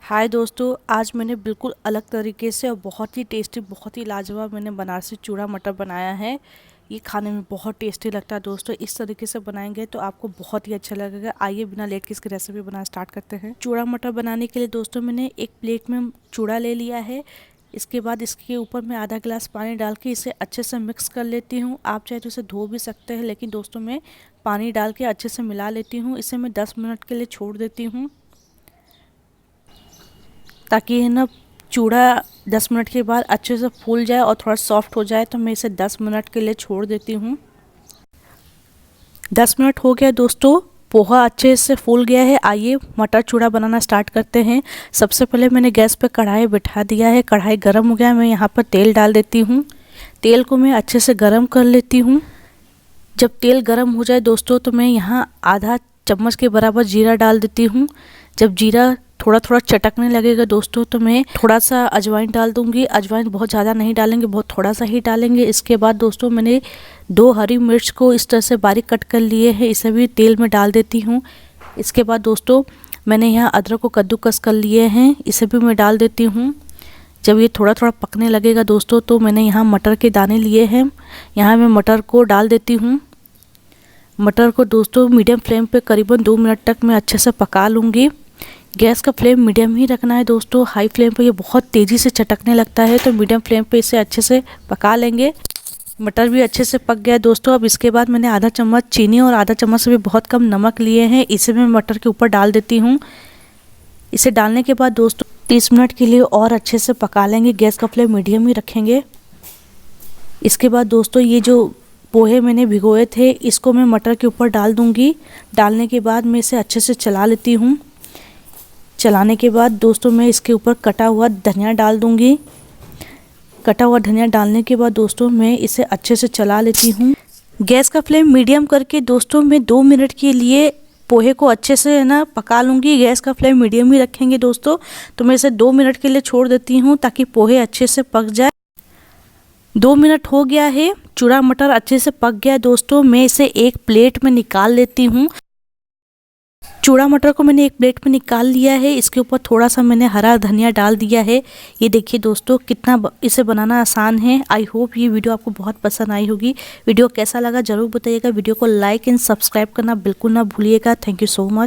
हाय दोस्तों, आज मैंने बिल्कुल अलग तरीके से और बहुत ही टेस्टी, बहुत ही लाजवाब मैंने बनारसी चूड़ा मटर बनाया है। ये खाने में बहुत टेस्टी लगता है दोस्तों। इस तरीके से बनाएंगे तो आपको बहुत ही अच्छा लगेगा। आइए बिना लेट के इसकी रेसिपी बनाना स्टार्ट करते हैं। चूड़ा मटर बनाने के लिए दोस्तों मैंने एक प्लेट में चूड़ा ले लिया है। इसके बाद इसके ऊपर मैं आधा गिलास पानी डाल के इसे अच्छे से मिक्स कर लेती हूँ। आप चाहे तो इसे धो भी सकते हैं, लेकिन दोस्तों मैं पानी डाल के अच्छे से मिला लेती हूँ। इसे मैं 10 मिनट के लिए छोड़ देती हूँ, ताकि है ना चूड़ा 10 मिनट के बाद अच्छे से फूल जाए और थोड़ा सॉफ्ट हो जाए। तो मैं इसे 10 मिनट के लिए छोड़ देती हूँ। 10 मिनट हो गया दोस्तों, पोहा अच्छे से फूल गया है। आइए मटर चूड़ा बनाना स्टार्ट करते हैं। सबसे पहले मैंने गैस पे कढ़ाई बिठा दिया है। कढ़ाई गर्म हो गया है। मैं यहाँ पर तेल डाल देती हूँ। तेल को मैं अच्छे से गर्म कर लेती हूँ। जब तेल गर्म हो जाए दोस्तों, तो मैं यहाँ आधा चम्मच के बराबर जीरा डाल देती हूँ। जब जीरा थोड़ा थोड़ा चटकने लगेगा दोस्तों, तो मैं थोड़ा सा अजवाइन डाल दूंगी। अजवाइन बहुत ज़्यादा नहीं डालेंगे, बहुत थोड़ा सा ही डालेंगे। इसके बाद दोस्तों मैंने 2 हरी मिर्च को इस तरह से बारीक कट कर लिए हैं, इसे भी तेल में डाल देती हूँ। इसके बाद दोस्तों मैंने यहाँ अदरक को कद्दूकस कर लिए हैं, इसे भी मैं डाल देती हूँ। जब ये थोड़ा थोड़ा पकने लगेगा दोस्तों, तो मैंने यहाँ मटर के दाने लिए हैं, यहाँ मैं मटर को डाल देती हूँ। मटर को दोस्तों मीडियम फ्लेम पे करीबन 2 मिनट तक मैं अच्छे से पका लूँगी। गैस का फ्लेम मीडियम ही रखना है दोस्तों। हाई फ्लेम पे ये बहुत तेज़ी से चटकने लगता है, तो मीडियम फ्लेम पे इसे अच्छे से पका लेंगे। मटर भी अच्छे से पक गया दोस्तों। अब इसके बाद मैंने आधा चम्मच चीनी और आधा चम्मच से भी बहुत कम नमक लिए हैं, इसे मैं मटर के ऊपर डाल देती हूँ। इसे डालने के बाद दोस्तों 30 मिनट के लिए और अच्छे से पका लेंगे। गैस का फ्लेम मीडियम ही रखेंगे। इसके बाद दोस्तों ये जो पोहे मैंने भिगोए थे, इसको मैं मटर के ऊपर डाल दूँगी। डालने के बाद मैं इसे अच्छे से चला लेती हूँ। चलाने के बाद दोस्तों मैं इसके ऊपर कटा हुआ धनिया डाल दूंगी। कटा हुआ धनिया डालने के बाद दोस्तों मैं इसे अच्छे से चला लेती हूँ। गैस का फ्लेम मीडियम करके दोस्तों मैं 2 मिनट के लिए पोहे को अच्छे से है ना पका लूँगी। गैस का फ्लेम मीडियम ही रखेंगे दोस्तों। तो मैं इसे 2 मिनट के लिए छोड़ देती हूँ, ताकि पोहे अच्छे से पक जाए। 2 मिनट हो गया है, चूड़ा मटर अच्छे से पक गया दोस्तों। मैं इसे एक प्लेट में निकाल लेती हूँ। चूड़ा मटर को मैंने एक प्लेट में निकाल लिया है। इसके ऊपर थोड़ा सा मैंने हरा धनिया डाल दिया है। ये देखिए दोस्तों कितना इसे बनाना आसान है। आई होप ये वीडियो आपको बहुत पसंद आई होगी। वीडियो कैसा लगा ज़रूर बताइएगा। वीडियो को लाइक एंड सब्सक्राइब करना बिल्कुल ना भूलिएगा। Thank you so much.